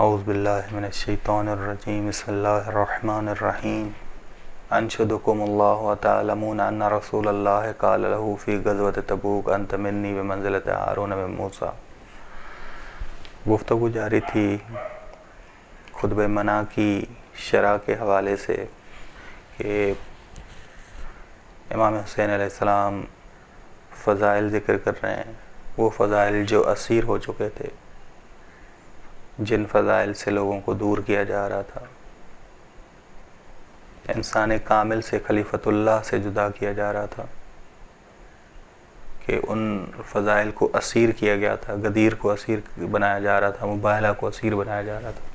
اعوذ باللہ من الشیطان الرجیم بسم اللہ الرحمن الرحیم انشدکم اللہ وتعلمون ان رسول اللہ قال له فی غزوۃ تبوک انت منی بمنزلۃ ہارون من موسیٰ۔ گفتگو جاری تھی خطبہ منع کی شرح کے حوالے سے کہ امام حسین علیہ السلام فضائل ذکر کر رہے ہیں، وہ فضائل جو اسیر ہو چکے تھے، جن فضائل سے لوگوں کو دور کیا جا رہا تھا، انسان کامل سے خلیفۃ اللہ سے جدا کیا جا رہا تھا، کہ ان فضائل کو اسیر کیا گیا تھا، غدیر کو اسیر بنایا جا رہا تھا، مباہلہ کو اسیر بنایا جا رہا تھا۔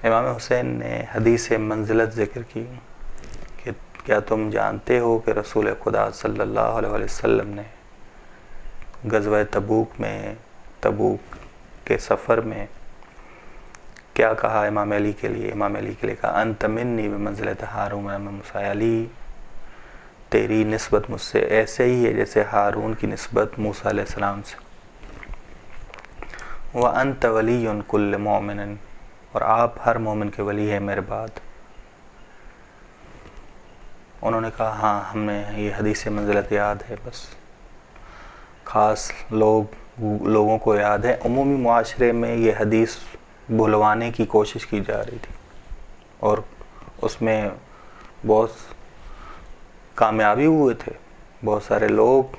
امام حسین نے حدیث منزلت ذکر کی کہ کیا تم جانتے ہو کہ رسول خدا صلی اللہ علیہ وسلم نے غزوہ تبوک کے سفر میں کیا کہا امام علی کے لیے؟ امام علی کے لیے کہا انت منی بمنزلۃ ہارون من موسیٰ، علی تیری نسبت مجھ سے ایسے ہی ہے جیسے ہارون کی نسبت موسیٰ علیہ السلام سے۔ وَأَنْتَ وَلِيٌّ كُلِّ مُؤْمِنٍ، اور آپ ہر مومن کے ولی ہیں میرے بعد۔ انہوں نے کہا ہاں ہمیں یہ حدیث منزلت یاد ہے، بس خاص لوگوں کو یاد ہے، عمومی معاشرے میں یہ حدیث بھلوانے کی کوشش کی جا رہی تھی اور اس میں بہت کامیابی ہوئے تھے، بہت سارے لوگ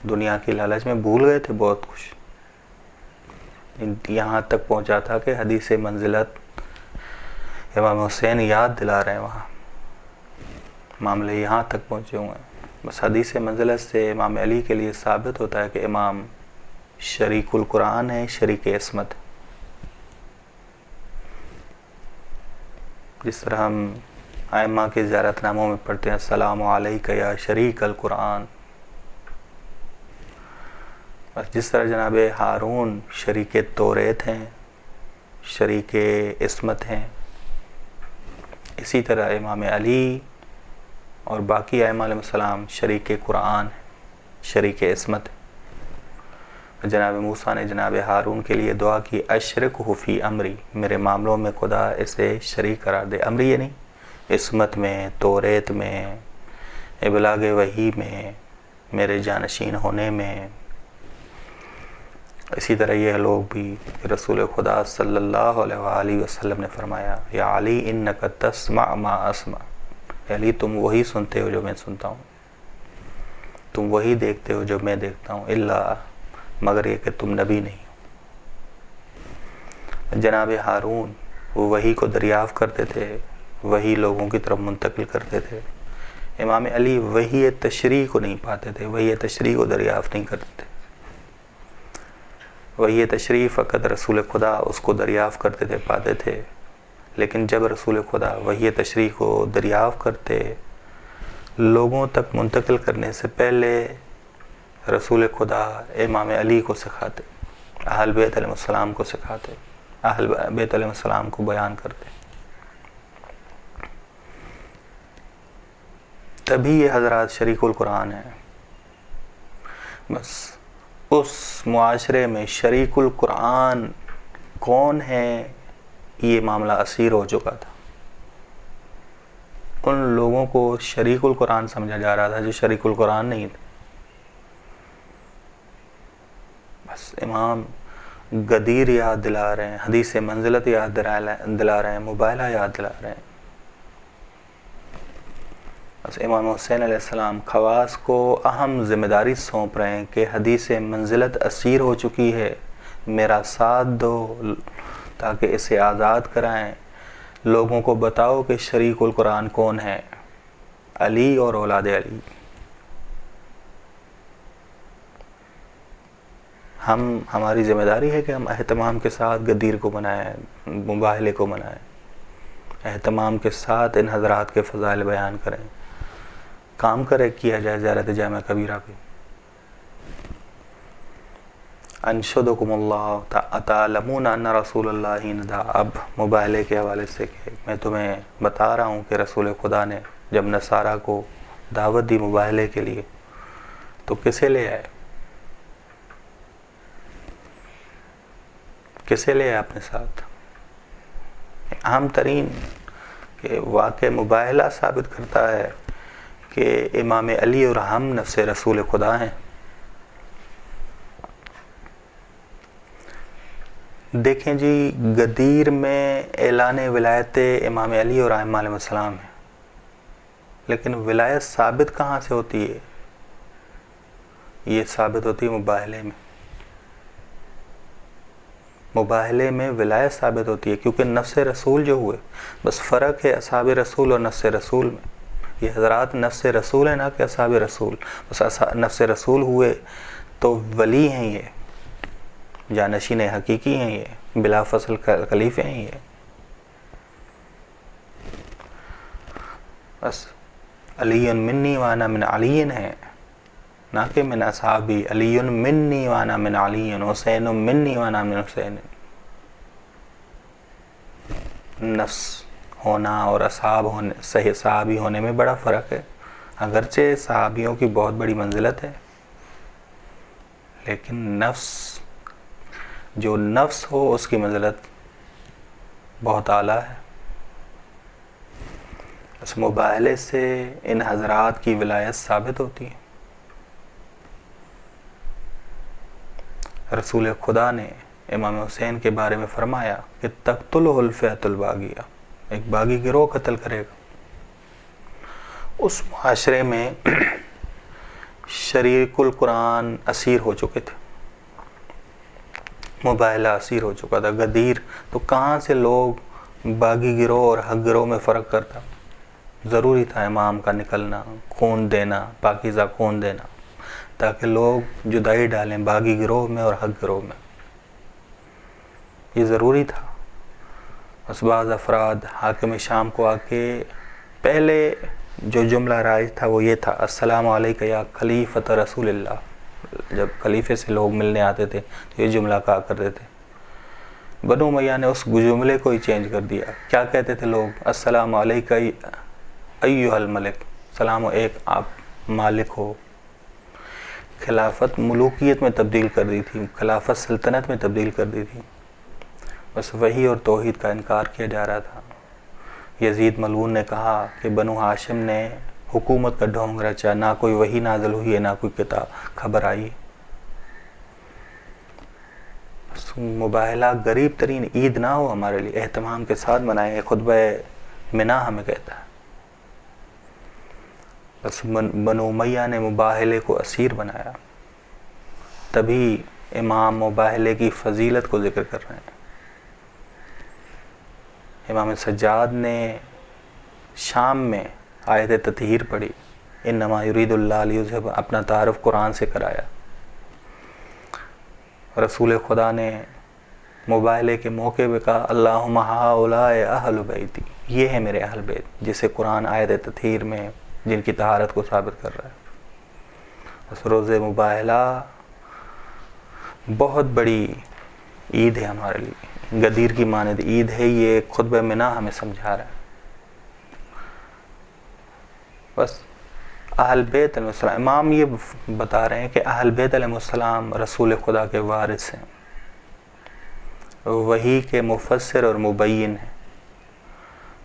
دنیا کی لالچ میں بھول گئے تھے بہت کچھ، یہاں تک پہنچا تھا کہ حدیث منزلت امام حسین یاد دلا رہے ہیں، وہاں معاملے یہاں تک پہنچے ہوئے ہیں۔ بس حدیث منزلت سے امام علی کے لیے ثابت ہوتا ہے کہ امام شریک القرآن ہے، شریک عصمت۔ جس طرح ہم ائمہ کے زیارت ناموں میں پڑھتے ہیں السلام علیک یا شریک القرآن، بس جس طرح جناب ہارون شریک توریت ہیں، شریک عصمت ہیں، اسی طرح امام علی اور باقی ائمہ علیہ السلام شریک قرآن ہیں، شریک عصمت ہیں۔ جناب موسیٰ نے جناب ہارون کے لیے دعا کی اشرکہ فی امری، میرے معاملوں میں خدا اسے شریک قرار دے۔ امری یہ نہیں، عصمت میں، توریت میں، ابلاغ وحی میں، میرے جانشین ہونے میں۔ اسی طرح یہ لوگ بھی رسول خدا صلی اللہ علیہ وآلہ وسلم نے فرمایا یا علی انک تسمع ما اسمع، علی تم وہی سنتے ہو جو میں سنتا ہوں، تم وہی دیکھتے ہو جو میں دیکھتا ہوں، الا مگر یہ کہ تم نبی نہیں ہو۔ جناب ہارون وہ وحی کو دریافت کرتے تھے، وحی لوگوں کی طرف منتقل کرتے تھے۔ امام علی وحی تشریح کو نہیں پاتے تھے، وحی تشریح کو دریافت نہیں کرتے تھے۔ وحی تشریح فقط رسول خدا اس کو دریافت کرتے تھے، پاتے تھے، لیکن جب رسول خدا وحی تشریح کو دریافت کرتے، لوگوں تک منتقل کرنے سے پہلے رسول خدا امام علی کو سکھاتے، اہل بیت علیہ السلام کو سکھاتے، اہل بیت علیہ السلام کو بیان کرتے۔ تبھی یہ حضرات شریک القرآن ہیں۔ بس اس معاشرے میں شریک القرآن کون ہے یہ معاملہ اسیر ہو چکا تھا۔ ان لوگوں کو شریک القرآن سمجھا جا رہا تھا جو شریک القرآن نہیں تھے۔ بس امام غدیر یاد دلا رہے ہیں، حدیث منزلت یاد دلا رہے ہیں، مباہلہ یاد دلا رہے ہیں۔ بس امام حسین علیہ السلام خواص کو اہم ذمہ داری سونپ رہے ہیں کہ حدیث منزلت اسیر ہو چکی ہے، میرا ساتھ دو تاکہ اسے آزاد کرائیں، لوگوں کو بتاؤ کہ شریک القرآن کون ہے، علی اور اولاد علی۔ ہماری ذمہ داری ہے کہ ہم اہتمام کے ساتھ غدیر کو منائیں، مباہلے کو منائیں، اہتمام کے ساتھ ان حضرات کے فضائل بیان کریں، کام کیا جائے زیارت جامع کبیرہ پہ۔ انشدکم اللہ تعلمون ان رسول اللہ ندا، اب مباہلے کے حوالے سے کہ میں تمہیں بتا رہا ہوں کہ رسول خدا نے جب نصارہ کو دعوت دی مباہلے کے لیے تو کسے لے آئے؟ کسے لے اپنے ساتھ؟ اہم ترین کہ واقع مباہلہ ثابت کرتا ہے کہ امام علی اور ہم نفس رسول خدا ہیں۔ دیکھیں جی، غدیر میں اعلان ولایت امام علی اور ائمہ علیہ السلام ہے، لیکن ولایت ثابت کہاں سے ہوتی ہے؟ یہ ثابت ہوتی ہے مباہلے میں۔ مباہلے میں ولایت ثابت ہوتی ہے، کیونکہ نفس رسول جو ہوئے، بس فرق ہے اصحاب رسول اور نفس رسول میں۔ یہ حضرات نفس رسول ہیں، نہ کہ اصحاب رسول۔ بس نفس رسول ہوئے تو ولی ہیں، یہ جانشین حقیقی ہیں، یہ بلا فصل خلیفے ہیں یہ۔ بس علی منی وانا من علی ہے، نہ کہ من اصحابی۔ علی منی وانا من علی، حسین منی وانا من حسین۔ نفس ہونا اور اصحاب ہونے، صحیح صحابی ہونے میں بڑا فرق ہے۔ اگرچہ صحابیوں کی بہت بڑی منزلت ہے، لیکن نفس، جو نفس ہو اس کی منزلت بہت اعلیٰ ہے۔ اس مباہلے سے ان حضرات کی ولایت ثابت ہوتی ہے۔ رسول خدا نے امام حسین کے بارے میں فرمایا کہ تقتلہ الفئۃ الباغیہ، ایک باغی گروہ قتل کرے گا۔ اس معاشرے میں شریک القرآن اسیر ہو چکے تھے، مباہلہ اسیر ہو چکا تھا، غدیر۔ تو کہاں سے لوگ باغی گروہ اور حق گروہ میں فرق کرتا؟ ضروری تھا امام کا نکلنا، خون دینا، پاکیزہ خون دینا، تاکہ لوگ جدائی ڈالیں باغی گروہ میں اور حق گروہ میں۔ یہ ضروری تھا۔ بس بعض افراد حاکم شام کو آ کے پہلے جو جملہ رائج تھا وہ یہ تھا، السلام علیکہ یا خلیفۃ رسول اللہ۔ جب خلیفے سے لوگ ملنے آتے تھے تو یہ جملہ کہا کرتے تھے۔ بنو امیہ نے اس جملے کو ہی چینج کر دیا۔ کیا کہتے تھے لوگ؟ السلام علیکہ ایھا الملک، سلام ایک آپ مالک ہو۔ خلافت ملوکیت میں تبدیل کر دی تھی، خلافت سلطنت میں تبدیل کر دی تھی۔ بس وحی اور توحید کا انکار کیا جا رہا تھا۔ یزید ملعون نے کہا کہ بنو ہاشم نے حکومت کا ڈھونگ رچا، نہ کوئی وحی نازل ہوئی ہے، نہ کوئی کتاب خبر آئی۔ مباہلہ غریب ترین عید نہ ہو ہمارے لیے، اہتمام کے ساتھ منائے۔ خطبہ منا ہمیں کہتا ہے۔ بس بنو امیہ نے مباہلے کو اسیر بنایا، تبھی امام مباہلے کی فضیلت کو ذکر کر رہے ہیں۔ امام سجاد نے شام میں آیت تطہیر پڑھی، انما یرید اللہ لیذھب، اپنا تعارف قرآن سے کرایا۔ رسول خدا نے مباہلے کے موقع پہ کہا اللہم ہؤلاء اہل بیتی، یہ ہے میرے اہل بیت، جسے قرآن آیت تطہیر میں جن کی طہارت کو ثابت کر رہا ہے۔ بس روز مباہلہ بہت بڑی عید ہے ہمارے لیے، غدیر کی مانند عید ہے یہ۔ خطبہ منا ہمیں سمجھا رہا ہے۔ بس اہل بیت علیہ السلام، امام یہ بتا رہے ہیں کہ اہل بیت علیہ السلام رسول خدا کے وارث ہیں، وحی کے مفسر اور مبین ہیں۔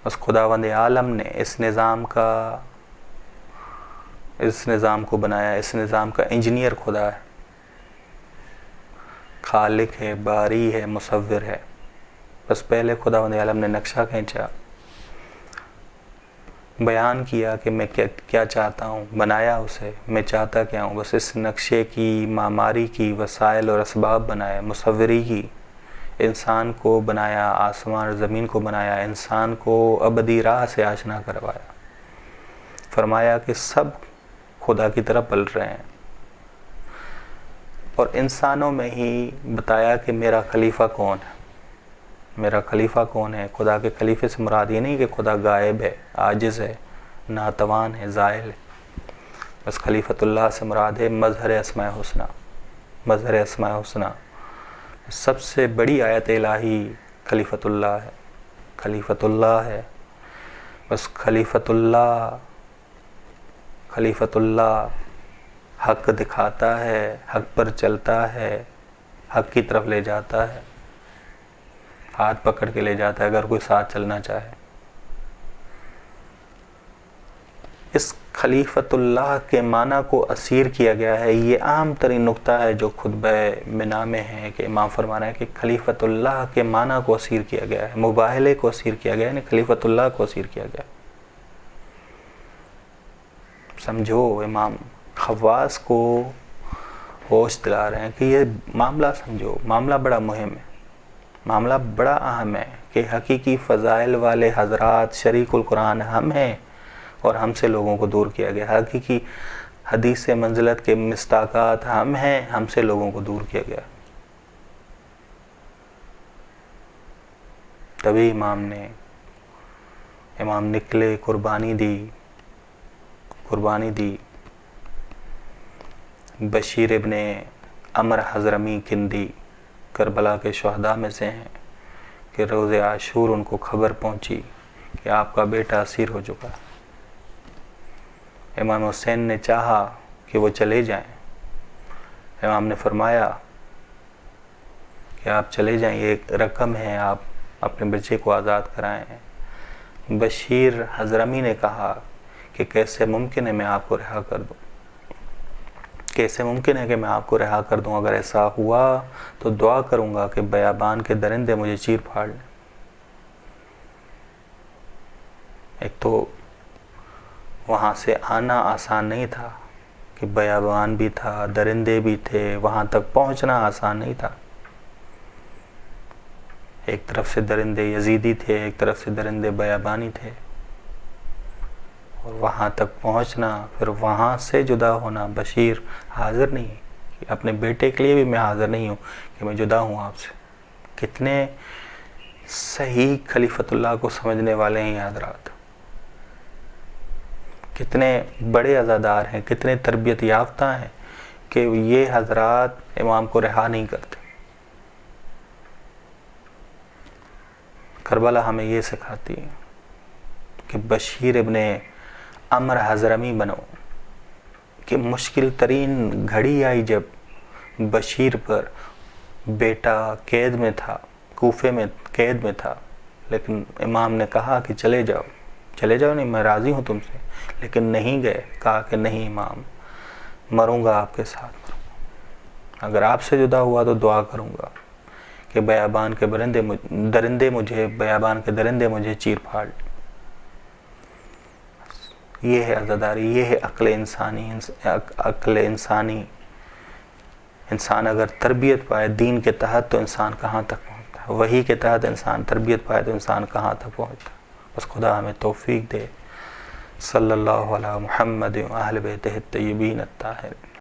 بس خداوند عالم نے اس نظام کو بنایا، اس نظام کا انجینئر خدا ہے، خالق ہے، باری ہے، مصور ہے۔ بس پہلے خداوند عالم نے نقشہ کھینچا، بیان کیا کہ میں کیا چاہتا ہوں، بنایا اسے، میں چاہتا کیا ہوں۔ بس اس نقشے کی معماری کی وسائل اور اسباب بنائے، مصوری کی، انسان کو بنایا، آسمان اور زمین کو بنایا، انسان کو ابدی راہ سے آشنا کروایا، فرمایا کہ سب خدا کی طرف پل رہے ہیں، اور انسانوں میں ہی بتایا کہ میرا خلیفہ کون ہے، میرا خلیفہ کون ہے۔ خدا کے خلیفے سے مراد یہ نہیں کہ خدا غائب ہے، عاجز ہے، ناتوان ہے، زائل ہے۔ بس خلیفۃ اللہ سے مراد ہے مظہر اسماء حسنہ، مظہر اسماء حسنہ۔ سب سے بڑی آیت الہی خلیفۃ اللہ ہے، خلیفۃ اللہ ہے۔ بس خلیفۃ اللہ حق دکھاتا ہے، حق پر چلتا ہے، حق کی طرف لے جاتا ہے۔ ہاتھ پکڑ کے لے جاتا ہے اگر کوئی ساتھ چلنا چاہے. اس خلیفۃ اللہ کے معنی کو اسیر کیا گیا ہے. یہ عام ترین نقطہ ہے جو خطبہ منا میں ہے کہ امام فرما رہے ہیں کہ خلیفۃ اللہ کے معنی کو اسیر کیا گیا ہے, مباہلے کو اسیر کیا گیا ہے, یعنی خلیفۃ اللہ کو اسیر کیا گیا. سمجھو, امام خواص کو ہوش دلا رہے ہیں کہ یہ معاملہ سمجھو, معاملہ بڑا مہم ہے, معاملہ بڑا اہم ہے کہ حقیقی فضائل والے حضرات شریک القرآن ہم ہیں اور ہم سے لوگوں کو دور کیا گیا. حقیقی حدیث منزلت کے مصداقات ہم ہیں, ہم سے لوگوں کو دور کیا گیا. تبھی امام نکلے, قربانی دی. بشیر ابن عمر حضرمی کندی کربلا کے شہداء میں سے ہیں کہ روز عاشور ان کو خبر پہنچی کہ آپ کا بیٹا اسیر ہو چکا. امام حسین نے چاہا کہ وہ چلے جائیں. امام نے فرمایا کہ آپ چلے جائیں, یہ ایک رقم ہے, آپ اپنے بچے کو آزاد کرائیں. بشیر حضرمی نے کہا کہ کیسے ممکن ہے میں آپ کو رہا کر دوں, کیسے ممکن ہے کہ میں آپ کو رہا کر دوں. اگر ایسا ہوا تو دعا کروں گا کہ بیابان کے درندے مجھے چیر پھاڑ لیں. ایک تو وہاں سے آنا آسان نہیں تھا کہ بیابان بھی تھا, درندے بھی تھے, وہاں تک پہنچنا آسان نہیں تھا. ایک طرف سے درندے یزیدی تھے, ایک طرف سے درندے بیابانی تھے, اور وہاں تک پہنچنا, پھر وہاں سے جدا ہونا. بشیر حاضر نہیں کہ اپنے بیٹے کے لیے بھی میں حاضر نہیں ہوں کہ میں جدا ہوں آپ سے. کتنے صحیح خلیفۃ اللہ کو سمجھنے والے ہیں یہ حضرات, کتنے بڑے عزادار ہیں, کتنے تربیت یافتہ ہیں کہ یہ حضرات امام کو رہا نہیں کرتے. کربلا ہمیں یہ سکھاتی ہے کہ بشیر ابن عمر حضرمی بنو. کہ مشکل ترین گھڑی آئی جب بشیر پر, بیٹا قید میں تھا, کوفے میں قید میں تھا, لیکن امام نے کہا کہ چلے جاؤ, نہیں میں راضی ہوں تم سے, لیکن نہیں گئے. کہا کہ نہیں امام, مروں گا آپ کے ساتھ, اگر آپ سے جدا ہوا تو دعا کروں گا کہ بیابان کے درندے مجھے چیر پھاڑ. یہ ہے عزاداری, یہ ہے عقل انسانی. انسان اگر تربیت پائے دین کے تحت تو انسان کہاں تک پہنچتا ہے, وحی کے تحت انسان تربیت پائے تو انسان کہاں تک پہنچتا ہے. بس خدا ہمیں توفیق دے. صلی اللہ علی محمد و اہل بیتہ الطیبین الطاہرین.